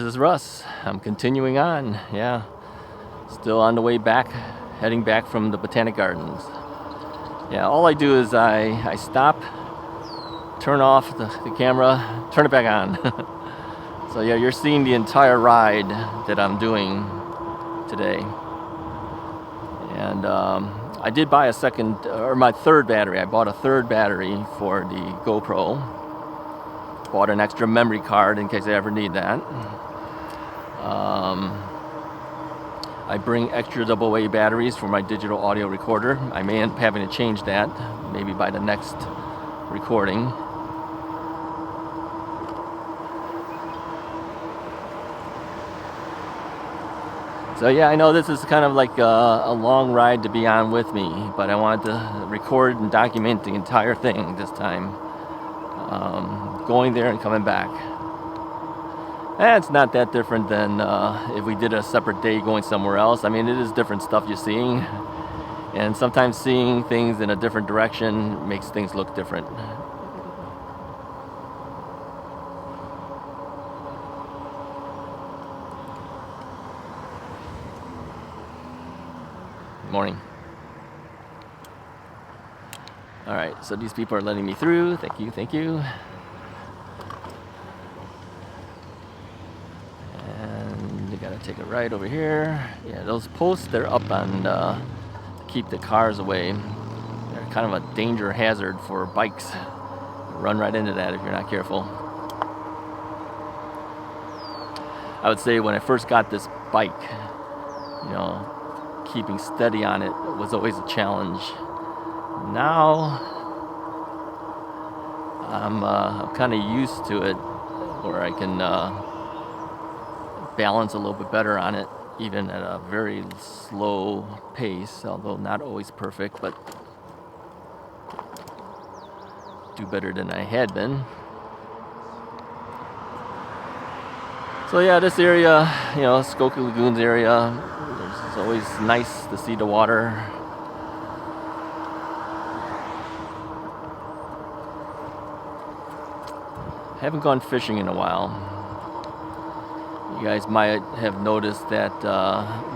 is Russ. I'm continuing on, yeah. Still on the way back, heading back from the Botanic Gardens. Yeah, all I do is I stop, turn off the camera, turn it back on. So yeah, you're seeing the entire ride that I'm doing today. And I did buy my third battery. I bought a third battery for the GoPro. Bought an extra memory card in case I ever need that. I bring extra AA batteries for my digital audio recorder. I may end up having to change that, maybe by the next recording. So yeah, I know this is kind of like a long ride to be on with me, but I wanted to record and document the entire thing this time. Going there and coming back. It's not that different than if we did a separate day going somewhere else. I mean, it is different stuff you're seeing, and sometimes seeing things in a different direction makes things look different. Morning. All right, so these people are letting me through. Thank you. And you gotta take a right over here. Yeah, those posts, they're up on to keep the cars away. They're kind of a danger hazard for bikes. Run right into that if you're not careful. I would say when I first got this bike, keeping steady on it was always a challenge. Now I'm kind of used to it, where I can balance a little bit better on it, even at a very slow pace, although not always perfect, but do better than I had been. So yeah, this area, Skokie Lagoons area, it's always nice to see the water. I haven't gone fishing in a while. You guys might have noticed that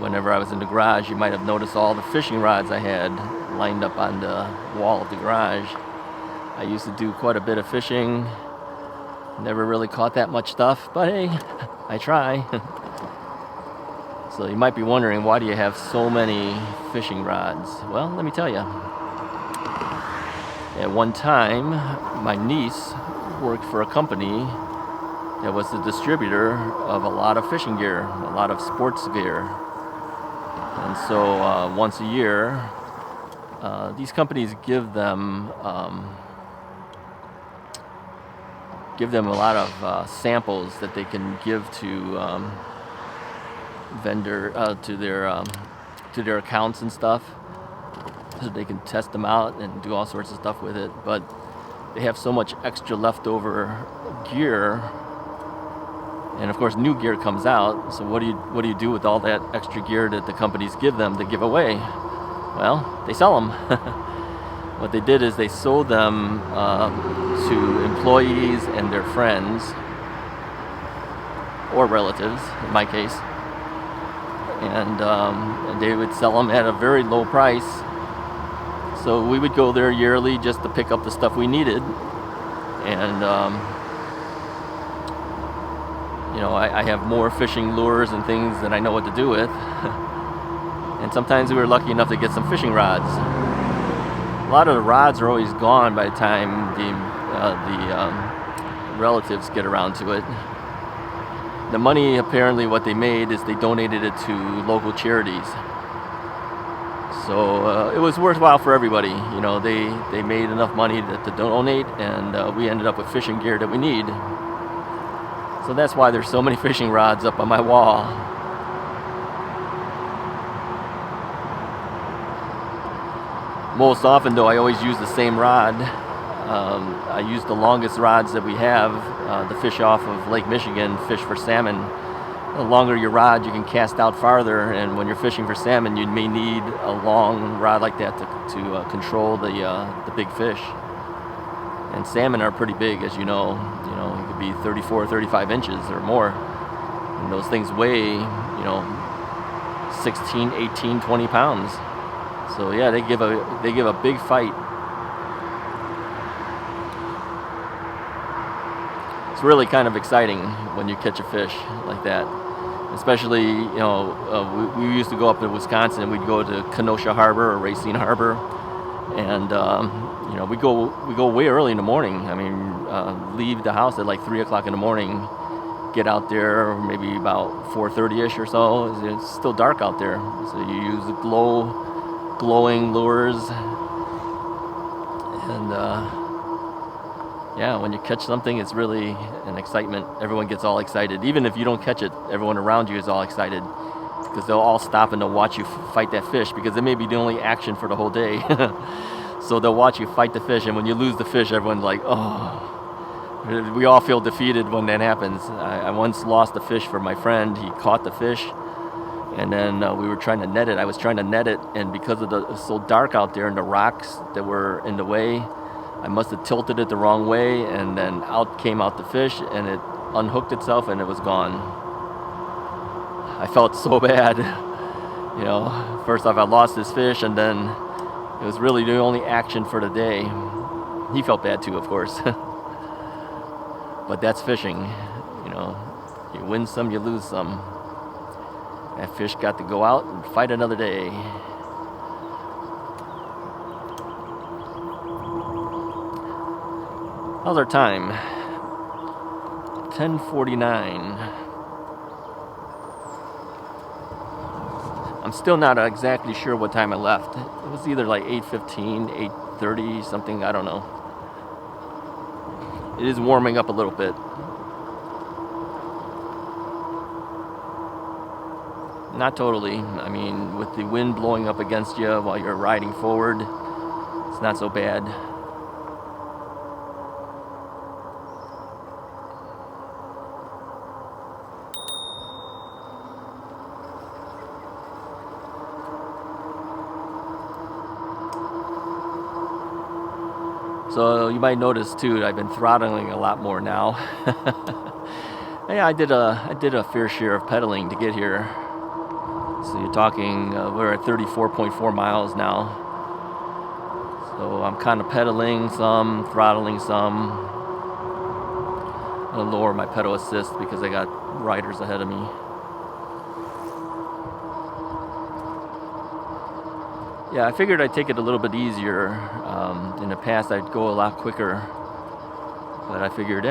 whenever I was in the garage, you might have noticed all the fishing rods I had lined up on the wall of the garage. I used to do quite a bit of fishing. Never really caught that much stuff, but hey, I try. So you might be wondering, why do you have so many fishing rods? Well, let me tell you. At one time, my niece worked for a company that was the distributor of a lot of fishing gear, a lot of sports gear. And so once a year, these companies give them a lot of samples that they can give to to their accounts and stuff, so they can test them out and do all sorts of stuff with it. But they have so much extra leftover gear, and of course new gear comes out. So what do you do with all that extra gear that the companies give them to give away? Well, they sell them. What they did is they sold them to employees and their friends, or relatives in my case, and they would sell them at a very low price. So we would go there yearly just to pick up the stuff we needed, and I have more fishing lures and things than I know what to do with. And sometimes we were lucky enough to get some fishing rods. A lot of the rods are always gone by the time the relatives get around to it. The money, apparently what they made is they donated it to local charities. So it was worthwhile for everybody. They made enough money to donate, and we ended up with fishing gear that we need. So that's why there's so many fishing rods up on my wall. Most often, though, I always use the same rod. I use the longest rods that we have, the fish off of Lake Michigan, fish for salmon. The longer your rod, you can cast out farther, and when you're fishing for salmon, you may need a long rod like that to control the big fish. And salmon are pretty big, as you know. It could be 34, 35 inches or more. And those things weigh, 16, 18, 20 pounds. So yeah, they give a big fight. It's really kind of exciting when you catch a fish like that. Especially, we used to go up to Wisconsin. We'd go to Kenosha Harbor or Racine Harbor, and we go way early in the morning. I mean, leave the house at like 3 o'clock in the morning, get out there maybe about 4:30ish or so. It's still dark out there, so you use glowing lures, and yeah, when you catch something, it's really an excitement. Everyone gets all excited. Even if you don't catch it, everyone around you is all excited because they'll all stop and they'll watch you fight that fish because it may be the only action for the whole day. So they'll watch you fight the fish, and when you lose the fish, everyone's like, oh. We all feel defeated when that happens. I once lost a fish for my friend. He caught the fish, and then we were trying to net it. I was trying to net it, and because it was so dark out there and the rocks that were in the way, I must have tilted it the wrong way, and then out came the fish, and it unhooked itself, and it was gone. I felt so bad. First off, I lost this fish, and then it was really the only action for the day. He felt bad too, of course. But that's fishing. You win some, you lose some. That fish got to go out and fight another day. How's our time? 10:49. I'm still not exactly sure what time I left. It was either like 8:15, 8:30, something, I don't know. It is warming up a little bit. Not totally. I mean, with the wind blowing up against you while you're riding forward, it's not so bad. So you might notice too, I've been throttling a lot more now. Yeah, I did a fair share of pedaling to get here. So you're talking, we're at 34.4 miles now. So I'm kind of pedaling some, throttling some. I'm gonna lower my pedal assist because I got riders ahead of me. Yeah, I figured I'd take it a little bit easier. In the past, I'd go a lot quicker. But I figured,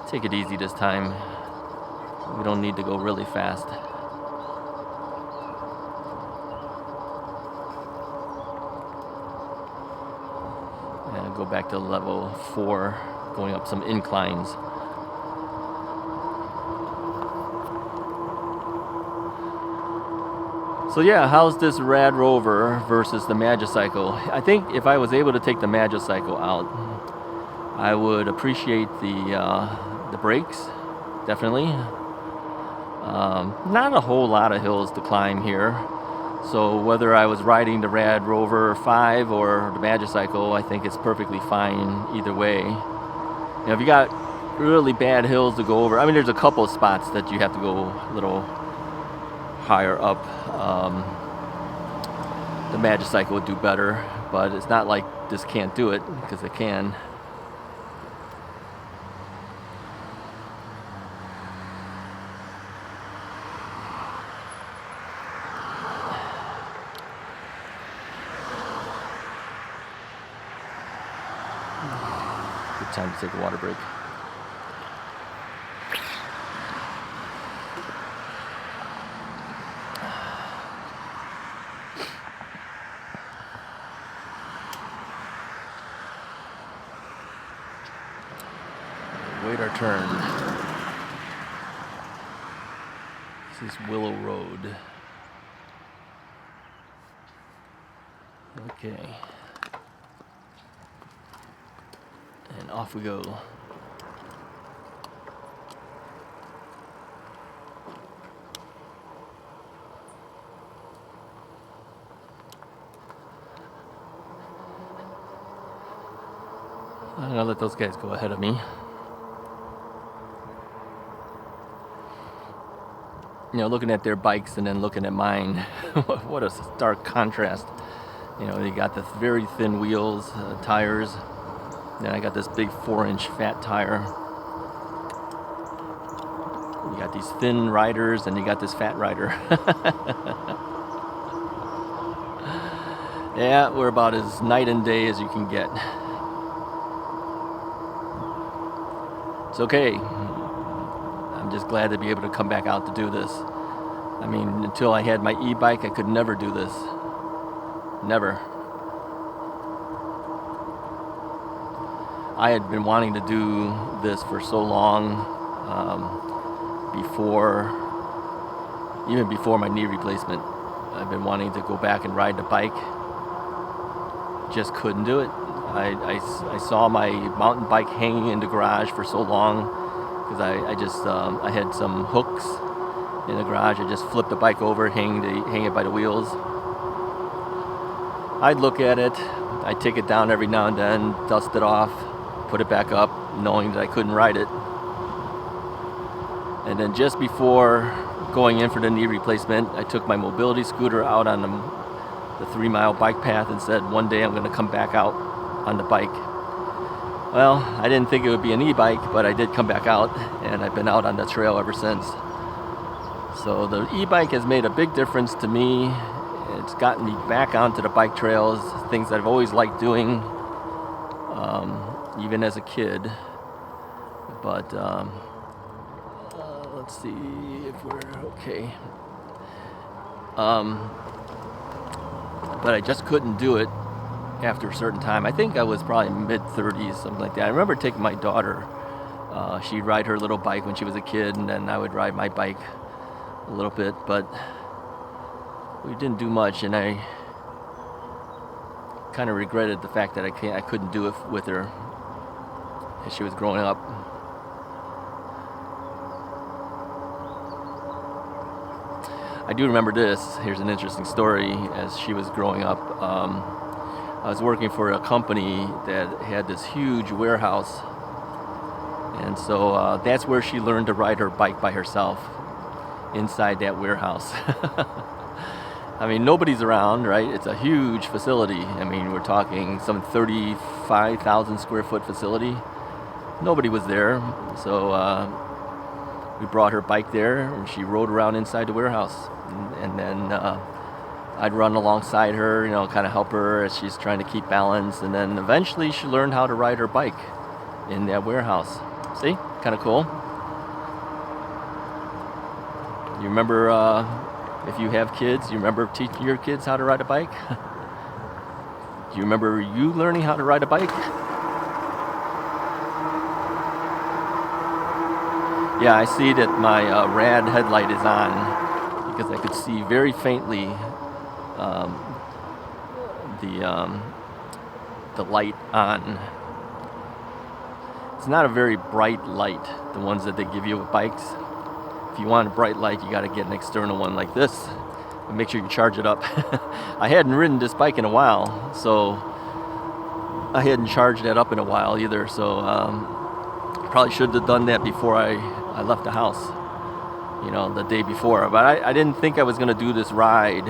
take it easy this time. We don't need to go really fast. And go back to level 4, going up some inclines. So yeah, how's this Rad Rover versus the Magicycle? I think if I was able to take the Magicycle out, I would appreciate the brakes, definitely. Not a whole lot of hills to climb here. So whether I was riding the Rad Rover 5 or the Magicycle, I think it's perfectly fine either way. If you got really bad hills to go over, I mean, there's a couple of spots that you have to go a little higher up. The Magicycle would do better, but it's not like this can't do it, because it can. Good time to take a water break. Wait our turn. This is Willow Road. Okay. And off we go. I'm gonna let those guys go ahead of me. looking at their bikes and then looking at mine. What a stark contrast. They got the very thin wheels, tires. Then I got this big 4-inch fat tire. You got these thin riders, and you got this fat rider. Yeah, we're about as night and day as you can get. It's okay. I'm just glad to be able to come back out to do this. I mean, until I had my e-bike, I could never do this. Never. I had been wanting to do this for so long, even before my knee replacement. I've been wanting to go back and ride the bike. Just couldn't do it. I saw my mountain bike hanging in the garage for so long because I had some hooks in the garage. I just flipped the bike over, hang it by the wheels. I'd look at it. I'd take it down every now and then, dust it off, put it back up, knowing that I couldn't ride it. And then just before going in for the knee replacement, I took my mobility scooter out on the 3-mile bike path and said, one day I'm going to come back out on the bike. Well, I didn't think it would be an e-bike, but I did come back out, and I've been out on the trail ever since. So the e-bike has made a big difference to me. It's gotten me back onto the bike trails, things that I've always liked doing, even as a kid. But let's see if we're okay. But I just couldn't do it after a certain time. I think I was probably mid-30s, something like that. I remember taking my daughter. She'd ride her little bike when she was a kid, and then I would ride my bike a little bit, but we didn't do much, and I kind of regretted the fact that I couldn't do it with her as she was growing up. I do remember this. Here's an interesting story. As she was growing up, I was working for a company that had this huge warehouse, and so that's where she learned to ride her bike by herself, inside that warehouse. I mean, nobody's around, right? It's a huge facility. I mean, we're talking some 35,000 square foot facility. Nobody was there, so we brought her bike there, and she rode around inside the warehouse. And then I'd run alongside her, kind of help her as she's trying to keep balance. And then eventually she learned how to ride her bike in that warehouse. See? Kind of cool. You remember, if you have kids, you remember teaching your kids how to ride a bike? Do you remember you learning how to ride a bike? Yeah, I see that my rad headlight is on because I could see very faintly the light on. It's not a very bright light, the ones that they give you with bikes. If you want a bright light, you got to get an external one like this. And make sure you charge it up. I hadn't ridden this bike in a while, so I hadn't charged that up in a while either. So probably should have done that before I left the house, the day before. But I didn't think I was going to do this ride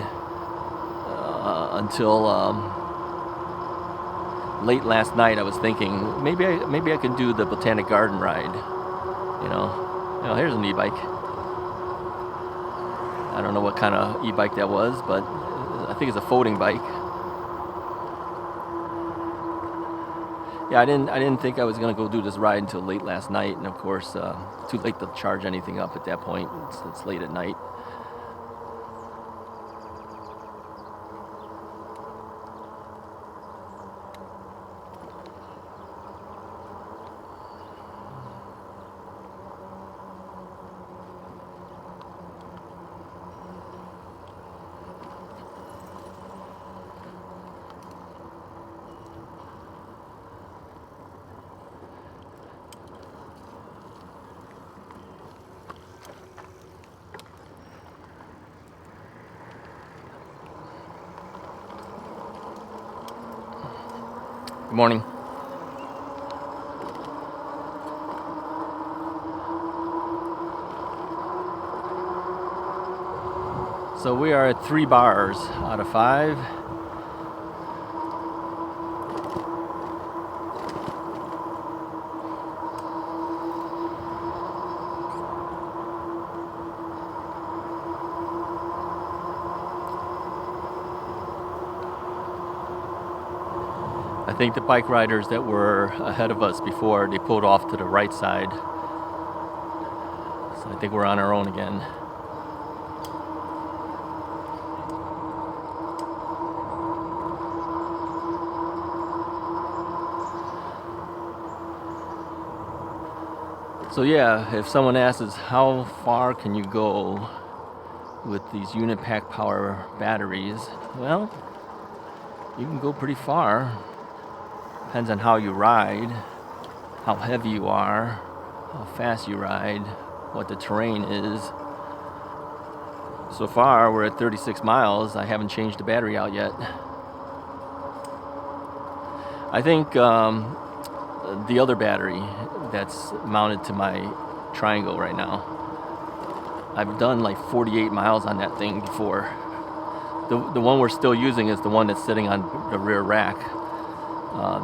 until late last night. I was thinking maybe I can do the Botanic Garden ride. Here's an e-bike. I don't know what kind of e-bike that was, but I think it's a folding bike. Yeah, I didn't think I was going to go do this ride until late last night, and of course, too late to charge anything up at that point. It's late at night. Good morning. So we are at 3 bars out of 5. I think the bike riders that were ahead of us before, they pulled off to the right side. So I think we're on our own again. So yeah, if someone asks how far can you go with these unit pack power batteries, well, you can go pretty far. Depends on how you ride, how heavy you are, how fast you ride, what the terrain is. So far, we're at 36 miles. I haven't changed the battery out yet. I think the other battery that's mounted to my triangle right now, I've done like 48 miles on that thing before. The one we're still using is the one that's sitting on the rear rack.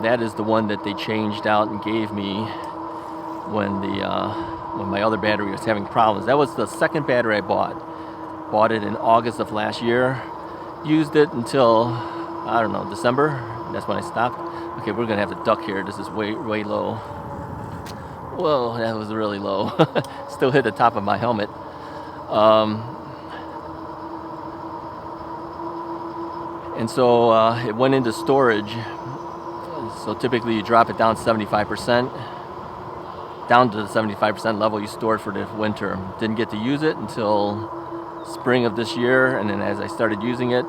That is the one that they changed out and gave me when my other battery was having problems. That was the second battery I bought. Bought it in August of last year. Used it until, I don't know, December. That's when I stopped. Okay, we're gonna have to duck here. This is way low. Whoa, that was really low. Still hit the top of my helmet. And so it went into storage. So typically you drop it down 75%, down to the 75% level you store it for the winter. Didn't get to use it until spring of this year, and then as I started using it,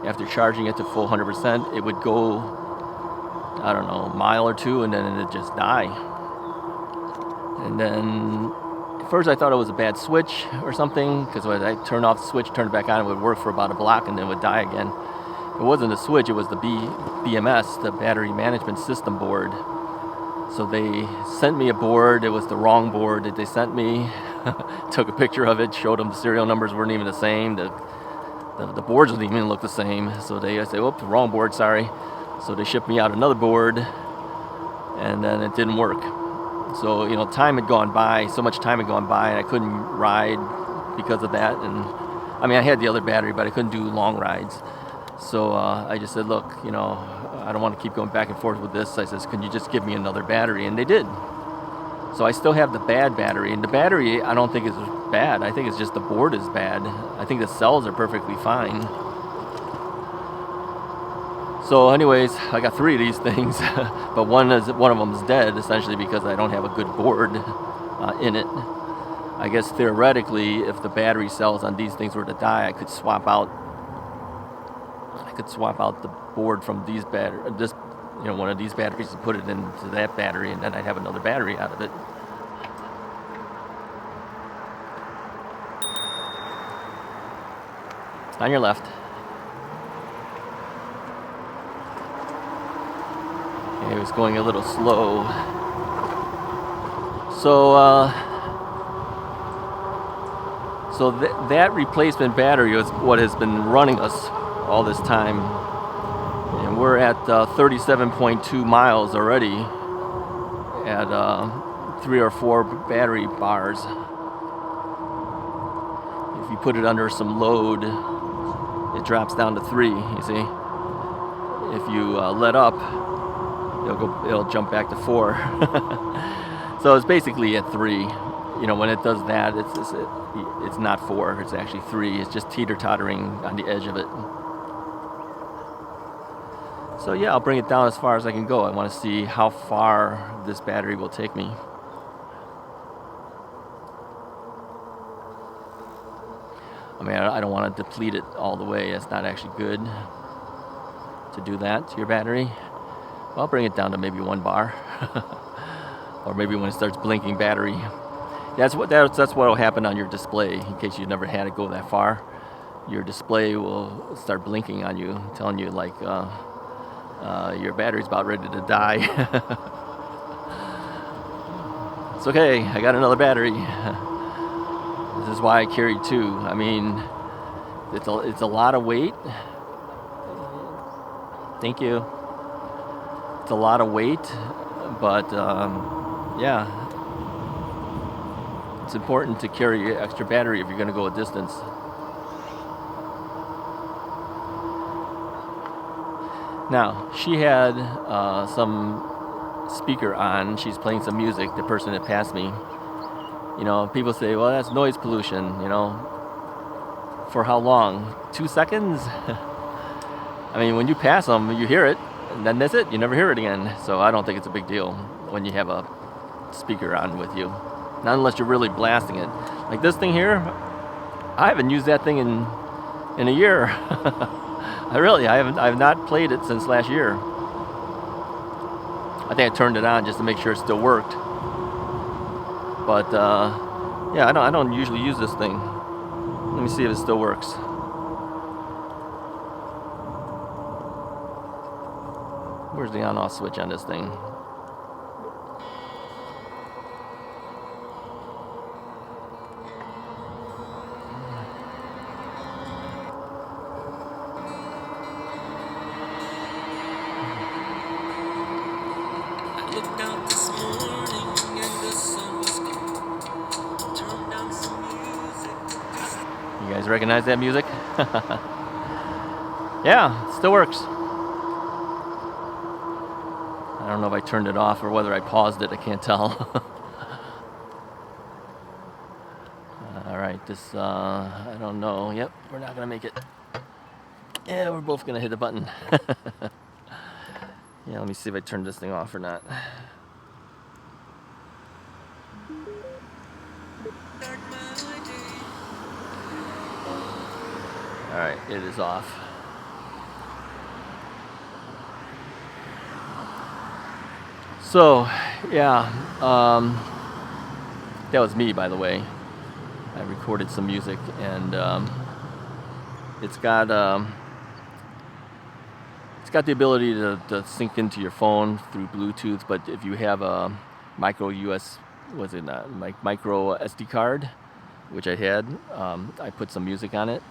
after charging it to full 100%, it would go, I don't know, a mile or two, and then it'd just die. And then at first I thought it was a bad switch or something, because when I turned off the switch, turned it back on, it would work for about a block and then it would die again. It wasn't a switch, it was the BMS, the Battery Management System board. So they sent me a board. It was the wrong board that they sent me. Took a picture of it, showed them the serial numbers weren't even the same. The boards didn't even look the same. So they said, "Oops, wrong board, sorry." So they shipped me out another board, and then it didn't work. So, time had gone by, so much time had gone by, and I couldn't ride because of that. And I mean, I had the other battery, but I couldn't do long rides. So I just said, look, I don't want to keep going back and forth with this. I says, can you just give me another battery? And they did. So I still have the bad battery. And the battery, I don't think is bad. I think it's just the board is bad. I think the cells are perfectly fine. So anyways, I got 3 of these things. But one of them is dead, essentially because I don't have a good board in it. I guess theoretically, if the battery cells on these things were to die, I could swap out the board from these one of these batteries and put it into that battery, and then I'd have another battery out of it. On your left. Okay, it was going a little slow. So that replacement battery is what has been running us all this time, and we're at 37.2 miles already at 3 or 4 battery bars. If you put it under some load, it drops down to 3, you see. If you let up, it'll jump back to 4. So it's basically at 3. When it does that, it's not 4, it's actually 3. It's just teeter-tottering on the edge of it. So yeah, I'll bring it down as far as I can go. I want to see how far this battery will take me. I mean, I don't want to deplete it all the way. It's not actually good to do that to your battery. Well, I'll bring it down to maybe 1 bar. Or maybe when it starts blinking battery. That's what will happen on your display, in case you've never had it go that far. Your display will start blinking on you, telling you like your battery's about ready to die. It's okay, I got another battery. This is why I carry 2. I mean, It's a lot of weight. Thank you. It's a lot of weight, but yeah, it's important to carry extra battery if you're going to go a distance. Now, she had some speaker on. She's playing some music, the person that passed me. You know, people say, well, that's noise pollution, you know. For how long? 2 seconds? I mean, when you pass them, you hear it, and then that's it. You never hear it again. So I don't think it's a big deal when you have a speaker on with you. Not unless you're really blasting it. Like this thing here, I haven't used that thing in a year. I have not played it since last year. I think I turned it on just to make sure it still worked. But yeah, I don't usually use this thing. Let me see if it still works. Where's the on-off switch on this thing? You guys recognize that music? Yeah, it still works. I don't know if I turned it off or whether I paused it. I can't tell. All right, this, I don't know. Yep, we're not going to make it. Yeah, we're both going to hit the button. Yeah, let me see if I turned this thing off or not. All right, it is off. So, yeah, that was me, by the way. I recorded some music, and it's got the ability to sync into your phone through Bluetooth. But if you have a micro SD card, which I had, I put some music on it,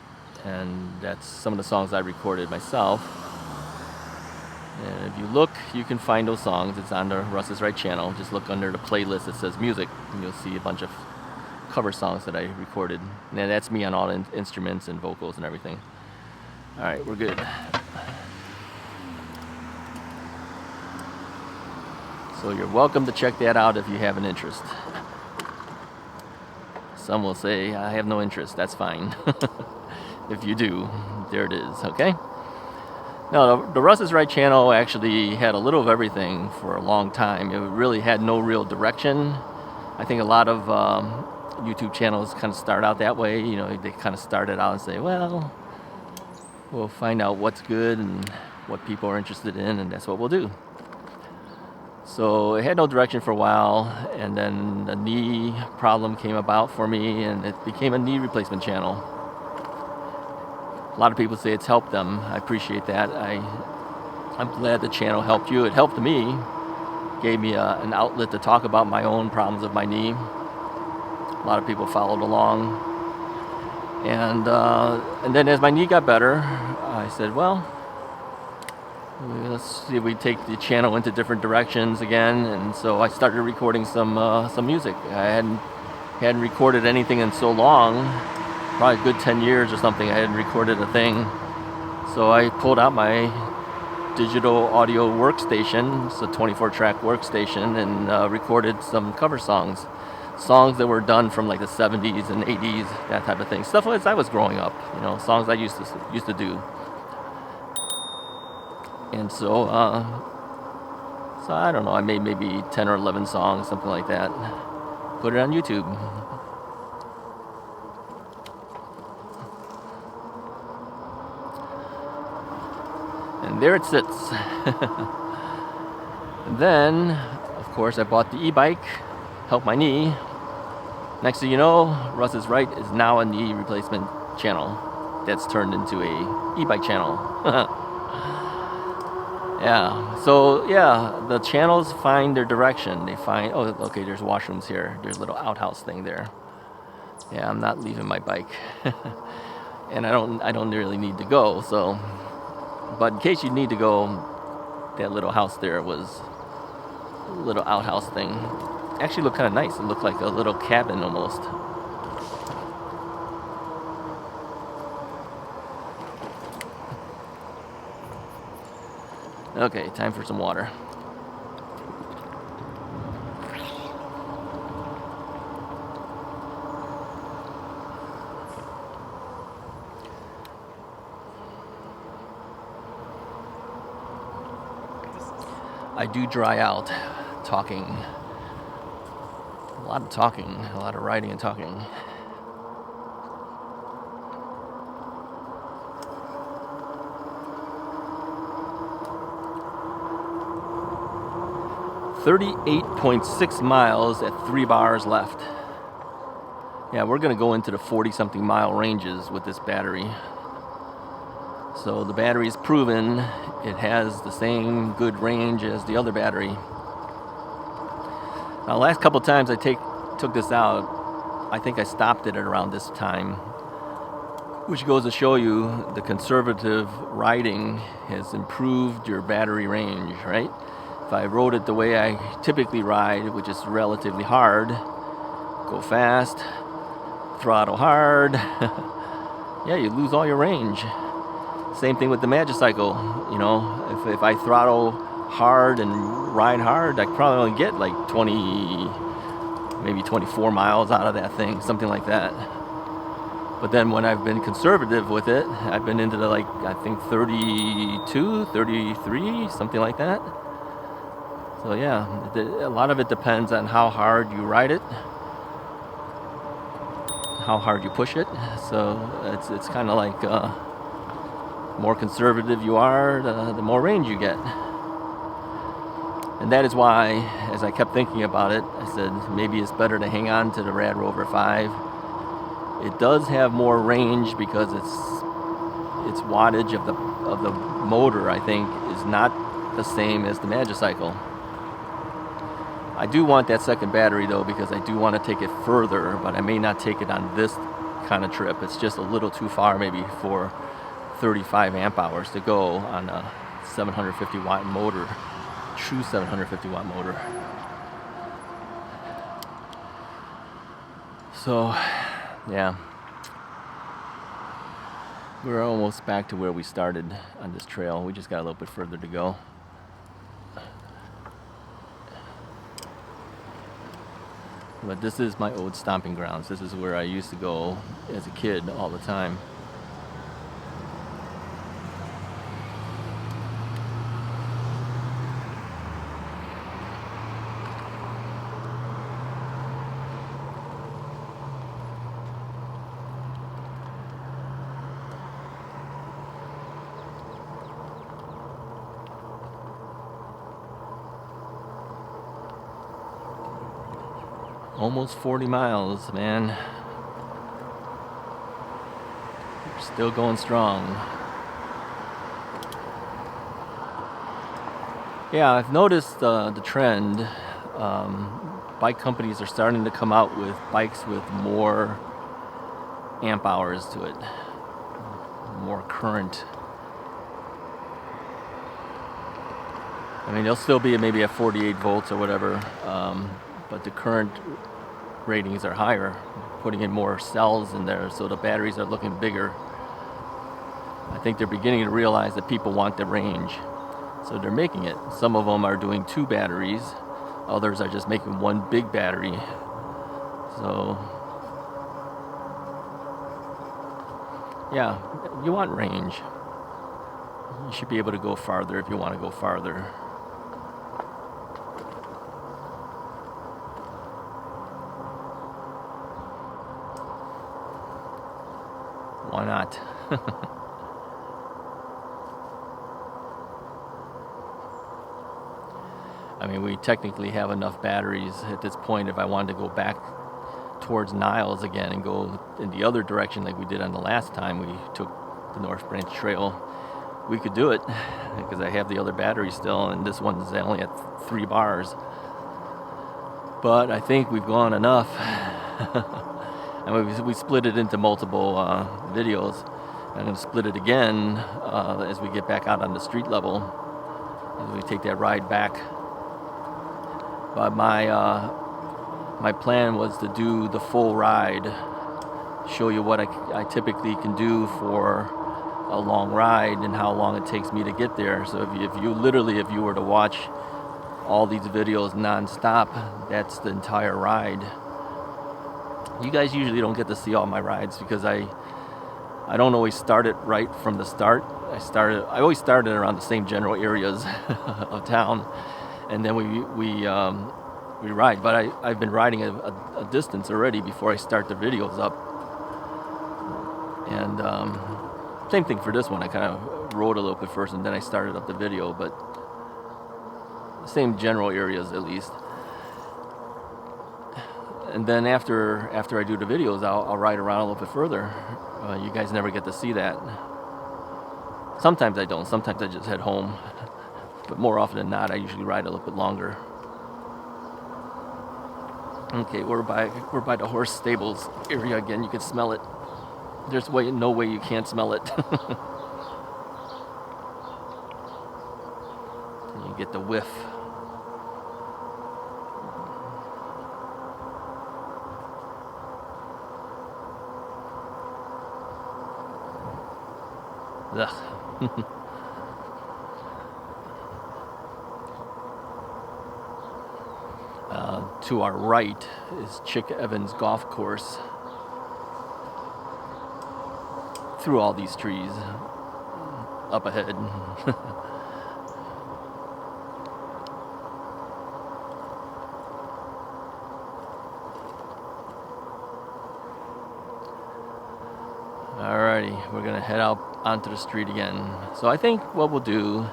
and that's some of the songs I recorded myself. And if you look, you can find those songs. It's on the Russ's Right channel. Just look under the playlist that says music, and you'll see a bunch of cover songs that I recorded. And that's me on all instruments and vocals and everything. All right, we're good. So you're welcome to check that out if you have an interest. Some will say, I have no interest. That's fine. If you do, there it is, okay? No, the Russ's Right channel actually had a little of everything for a long time. It really had no real direction. I think a lot of YouTube channels kind of start out that way. You know, they kind of started out and say, well, we'll find out what's good and what people are interested in, and that's what we'll do. So it had no direction for a while, and then the knee problem came about for me, and it became a knee replacement channel. A lot of people say it's helped them. I appreciate that. I'm glad the channel helped you. It helped me. Gave me an outlet to talk about my own problems with my knee. A lot of people followed along. And then as my knee got better, I said, well, let's see if we take the channel into different directions again. And so I started recording some music. I hadn't recorded anything in so long. Probably a good 10 years or something, I hadn't recorded a thing. So I pulled out my digital audio workstation, it's a 24-track workstation, and recorded some cover songs. Songs that were done from like the 70s and 80s, that type of thing. Stuff as I was growing up, you know, songs I used to do. And so I don't know, I made maybe 10 or 11 songs, something like that. Put it on YouTube. And there it sits. And then, of course, I bought the e-bike, helped my knee. Next thing you know, Russ's Right is now a knee replacement channel that's turned into a e-bike channel. Yeah, so yeah, the channels find their direction. They find, oh, okay, there's washrooms here. There's a little outhouse thing there. Yeah, I'm not leaving my bike. and I don't really need to go. So, but in case you need to go, that little house there was a little outhouse thing. Actually looked kind of nice. It looked like a little cabin almost. Okay, time for some water. I do dry out talking. A lot of talking, a lot of writing and talking. $38.6 miles at 3 bars left. Yeah, we're gonna go into the 40-something mile ranges with this battery. So the battery is proven. It has the same good range as the other battery. Now, last couple times I took this out, I think I stopped it at around this time, which goes to show you the conservative riding has improved your battery range, right? If I rode it the way I typically ride, which is relatively hard, go fast, throttle hard, yeah, you lose all your range. Same thing with the Magicycle. You know, if I throttle hard and ride hard, I probably only get like 20, maybe 24 miles out of that thing, something like that. But then when I've been conservative with it, I've been into the, like, I think 32, 33, something like that. So yeah, a lot of it depends on how hard you ride it, how hard you push it. So it's kind of like more conservative you are, the more range you get. And that is why, as I kept thinking about it, I said maybe it's better to hang on to the Rad Rover 5. It does have more range because its wattage of the motor, I think, is not the same as the Magicycle. I do want that second battery though, because I do want to take it further, but I may not take it on this kind of trip. It's just a little too far maybe for 35 amp hours to go on a 750 watt motor, true 750 watt motor. So yeah, we're almost back to where we started on this trail. We just got a little bit further to go. But this is my old stomping grounds. This is where I used to go as a kid all the time. Almost 40 miles, man. We're still going strong. Yeah, I've noticed the trend. Bike companies are starting to come out with bikes with more amp hours to it, more current. I mean, they'll still be maybe at 48 volts or whatever, but the current ratings are higher, putting in more cells in there, so the batteries are looking bigger. I think they're beginning to realize that people want the range, so they're making it. Some of them are doing 2 batteries, others are just making 1 big battery. So yeah, you want range. You should be able to go farther if you want to go farther. Why not? I mean, we technically have enough batteries at this point. If I wanted to go back towards Niles again and go in the other direction like we did on the last time we took the North Branch Trail, we could do it because I have the other battery still, and this one's only at 3 bars. But I think we've gone enough. And we split it into multiple videos. I'm going to split it again as we get back out on the street level, as we take that ride back. But my plan was to do the full ride, show you what I typically can do for a long ride and how long it takes me to get there. So if you were to watch all these videos non-stop, that's the entire ride. You guys usually don't get to see all my rides because I don't always start it right from the start. I always started around the same general areas of town, and then we ride. But I've been riding a distance already before I start the videos up. And same thing for this one. I kind of rode a little bit first, and then I started up the video. But the same general areas at least. And then after I do the videos, I'll ride around a little bit further. You guys never get to see that. Sometimes I don't. Sometimes I just head home. But more often than not, I usually ride a little bit longer. Okay, we're by the horse stables area again. You can smell it. There's no way you can't smell it. You get the whiff. Ugh. To our right is Chick Evans Golf Course. Through all these trees, up ahead. Alrighty, we're gonna head out onto the street again. So I think what we'll do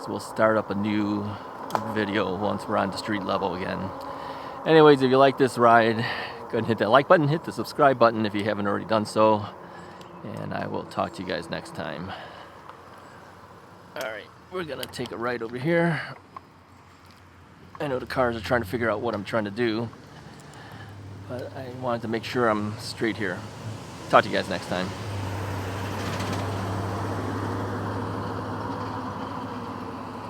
is we'll start up a new video once we're on the street level again. Anyways, if you like this ride, go ahead and hit that like button, hit the subscribe button if you haven't already done so, and I will talk to you guys next time. Alright, we're gonna take a ride over here. I know the cars are trying to figure out what I'm trying to do, but I wanted to make sure I'm straight here. Talk to you guys next time.